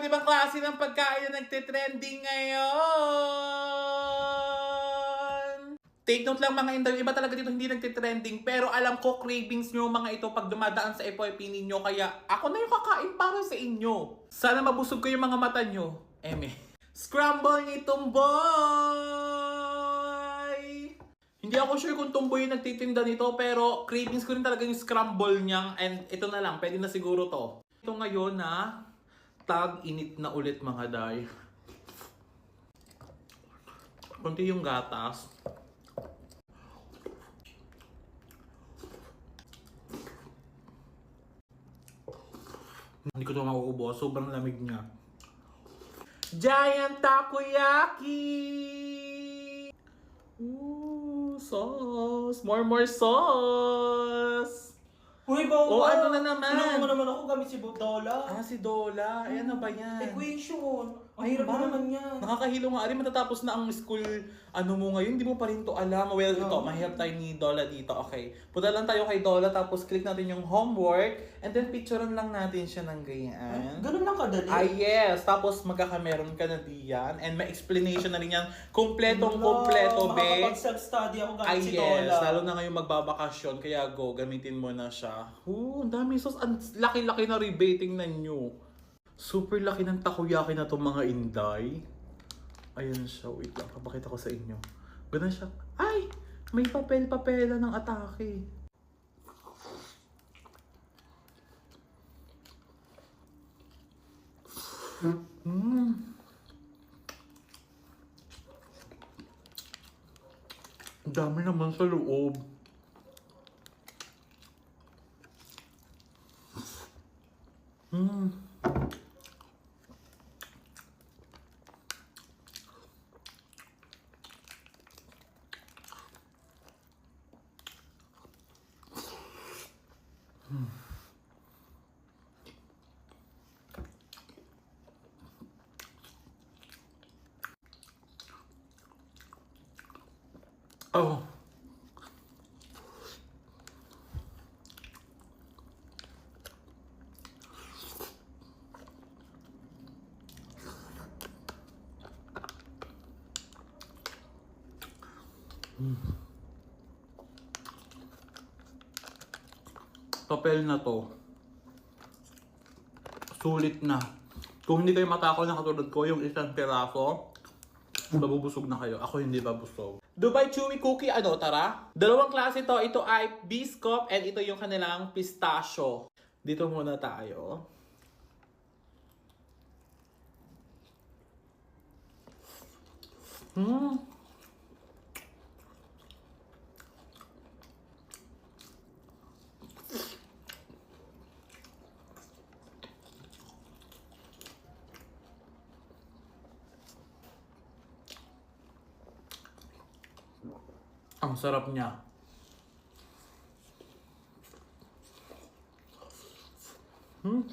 ibang klase ng pagkain na nagtitrending ngayon. Take note lang mga Inday, iba talaga dito hindi nagtitrending. Pero alam ko cravings nyo mga ito pag dumadaan sa FYP ninyo. Kaya ako na yung kakain para sa inyo. Sana mabusog ko yung mga mata nyo. Scramble ni Tumboy! Hindi ako sure kung Tumboy yung nagtitinda nito. Pero cravings ko rin talaga yung scramble niya. And ito na lang, pwede na siguro to. Ito ngayon na tag-init na ulit mga day. Kunti yung gatas. Hindi ko ito mauubos. Sobrang lamig niya. Giant Takoyaki! Ooh, sauce! More sauce! Uy, bawal! Oh, ano na naman? Tinanong mo naman ako gamit si Dola. Ah, si Dola. Ay, ano ba yan? Equation. Ang Ay, hirap ba? na naman yan. Nakakahilo nga. Ari, matatapos na ang school mo ngayon. Hindi mo pa rin to alam. Well, ito, mahirap tayo ni Dola dito. Okay. Punta lang tayo kay Dola, tapos click natin yung homework, and then picturean lang natin siya ng ganyan. Ganun lang kadali. Yes. Tapos magkakameron ka na diyan. And may explanation na rin yan. Kompletong-kompleto, be. Makakapag-self-study ako gamit Ay, si yes. Dola. Lalo na ngayong magbabakasyon. Kaya go, gamitin mo na siya. Ang dami sauce. Ang laki-laki na rebating na nyo. Super laki ng takoyaki na to mga Inday. Ayan siya. Wait lang. Papakita ko sa inyo. Ganun siya. Ay! May papel-papela ng atake. Ang dami naman sa loob. Oh. Papel na to. Sulit na. Kung hindi kayo matakot na katulad ko, yung isang piraso, mabubusog na kayo. Ako hindi babusog. Dubai Chewy Cookie, tara? Dalawang klase to. Ito ay Biscoff and ito yung kanilang pistachio. Dito muna tayo. Ang sarap niya. Ang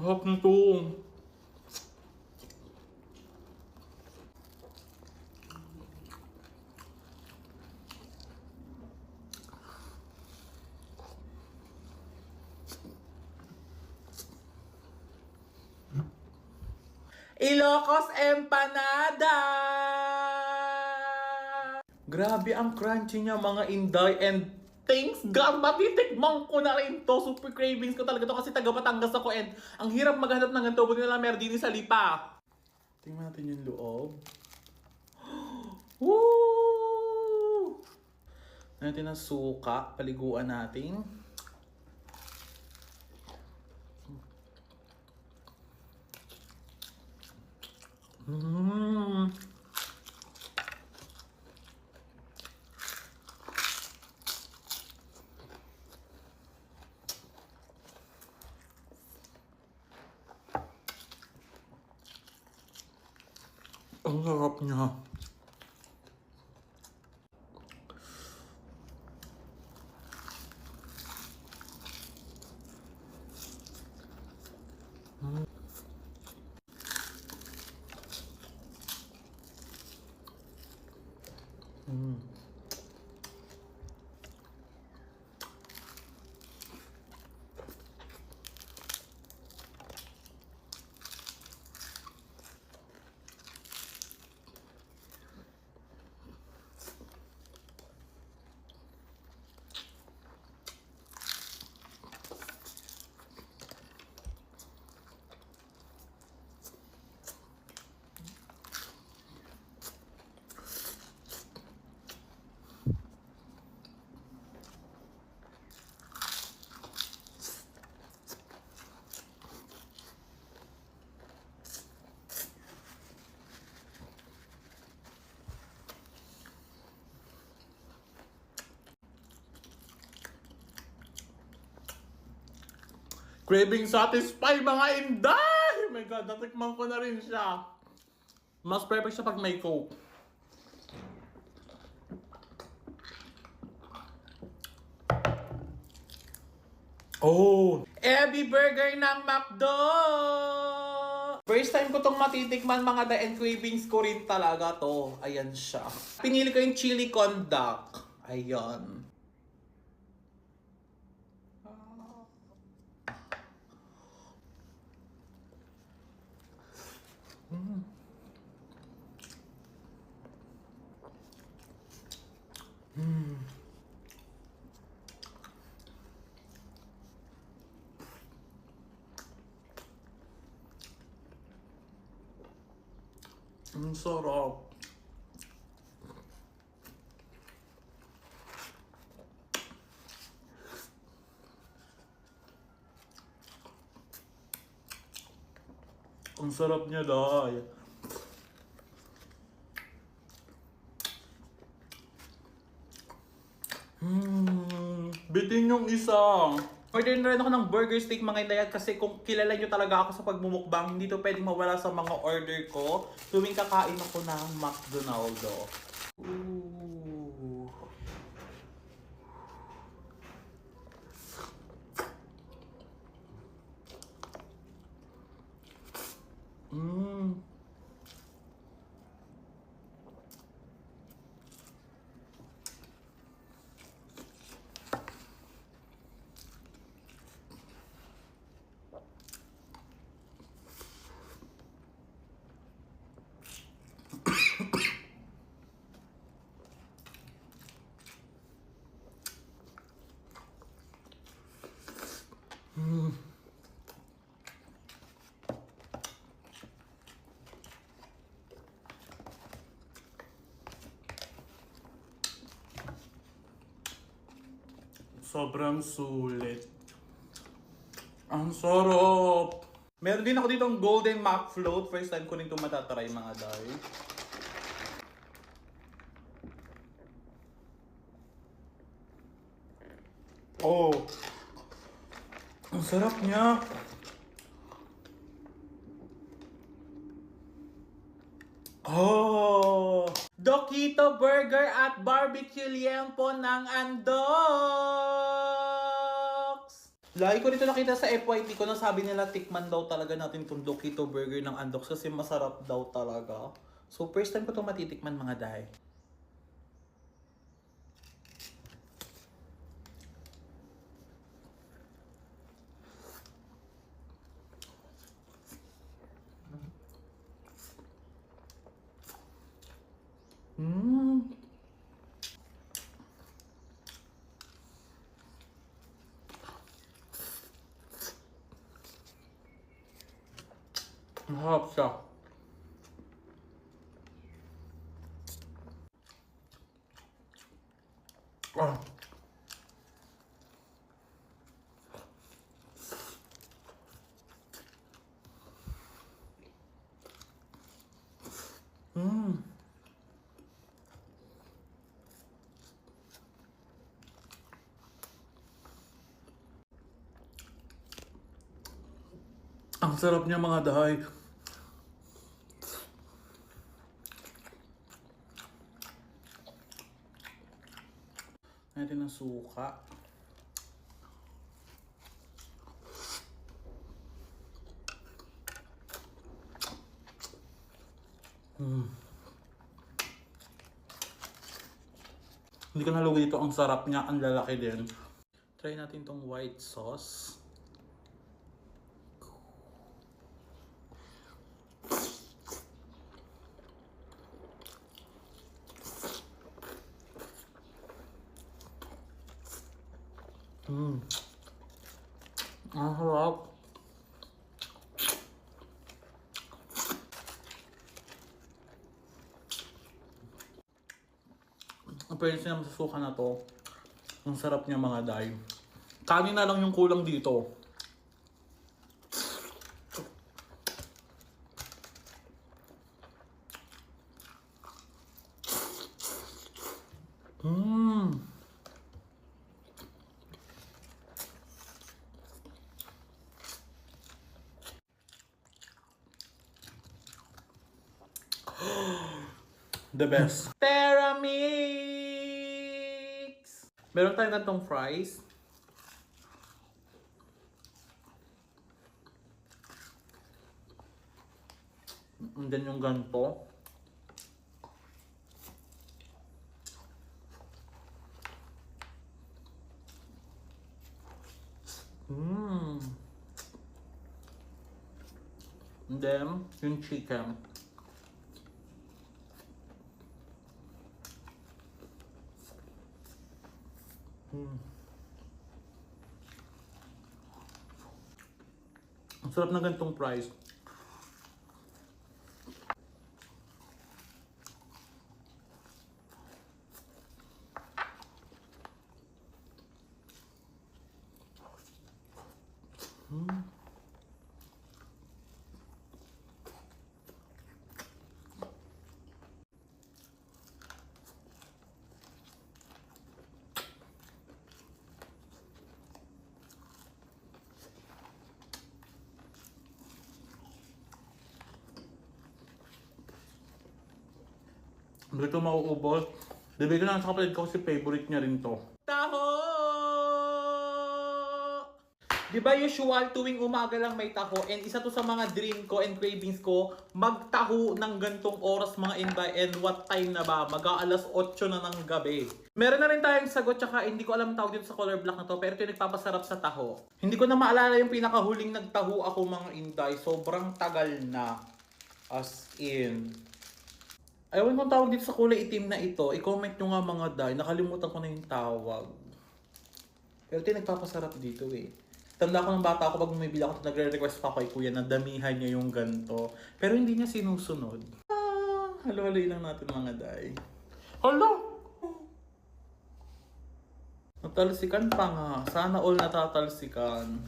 sarap nito. Ilocos Empanada! Grabe ang crunchy niya mga Inday, and thanks God, matitikmang ko na rin to. Super cravings ko talaga to kasi taga Batangas ako, and ang hirap maghanap ng ganito. Buti na lang meron din sa Lipa. Tingnan natin yung loob. Woo! Natin ang suka, paliguan natin. Ang sarap niya. Craving satisfy mga inday! Oh my god, natikman ko na rin siya. Mas perfect siya pag may coke. Oh! Every burger ng McDo! First time ko tong matitikman mga day, and cravings ko rin talaga to. Ayan siya. Pinili ko yung chili con duck. Ayan. Ang sarap. Ang sarap niya, day. Bitin yung isa. Order na rin ako ng burger steak mga inday kasi kung kilala nyo talaga ako sa pagmumukbang, hindi to pwedeng mawala sa mga order ko tuwing kakain ako ng McDonaldo. Ooh. Mmm. Sobrang sulit. Ang sarap! Meron din ako ditong Golden Mac Float. First time ko rin itong matatry mga day. Oh! Ang sarap niya! Oh! Dokito Burger at Barbecue Liempo ng Andox! Lagi ko dito nakita sa FYP ko na sabi nila tikman daw talaga natin itong Dokito Burger ng Andox kasi masarap daw talaga. So first time ko itong matitikman mga day. Mmm. Mahap siya. Ah. Mmm. Ang sarap niya mga dahay. natin ng suka. Hindi ka nalugi dito. Ang sarap niya. Ang lalaki din. Try natin tong white sauce. Ang harap. Ang pwede siya sa suka na to. Ang sarap niya mga day. Kanin na lang yung kulang dito. The best. Teramix! Meron tayong gantong fries. And then yung ganto. And then yung chicken. Ang sarap ng gantong fries. Hindi ito mauubos. Bibigyan ko lang sa kapatid ko kasi favorite niya rin to. Taho! Di ba usual tuwing umaga lang may taho? And isa to sa mga dream ko and cravings ko, magtaho ng gantong oras mga inday. And what time na ba? Mag-aalas 8 na ng gabi. Meron na rin tayong sagot, tsaka hindi ko alam tawag dito sa color block na to, pero ito yung nagpapasarap sa taho. Hindi ko na maalala yung pinakahuling nagtaho ako mga inday. Sobrang tagal na. As in. Ayaw kong tawag dito sa kulay itim na ito. I-comment nyo nga mga day. Nakalimutan ko na yung tawag. Pero ito yung nagpapasarap dito eh. Tanda ko ng bata ako pag bumibili ako, nagre-request pa kay kuya na damihan niya yung ganto. Pero hindi niya sinusunod. Halo-haloy lang natin mga day. Hala! Natalsikan pa nga. Sana all natatalsikan.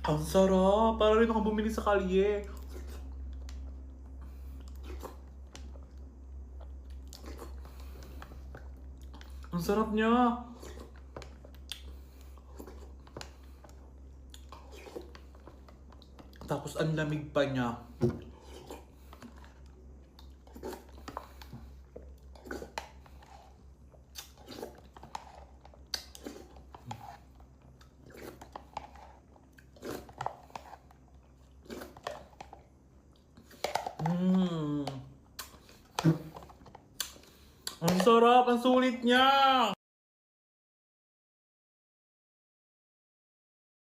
Ang sarap! Para rin ako bumili sa kalye. Ang sarap niya! Tapos ang lamig pa niya. Ang sarap! Ang sulit niya!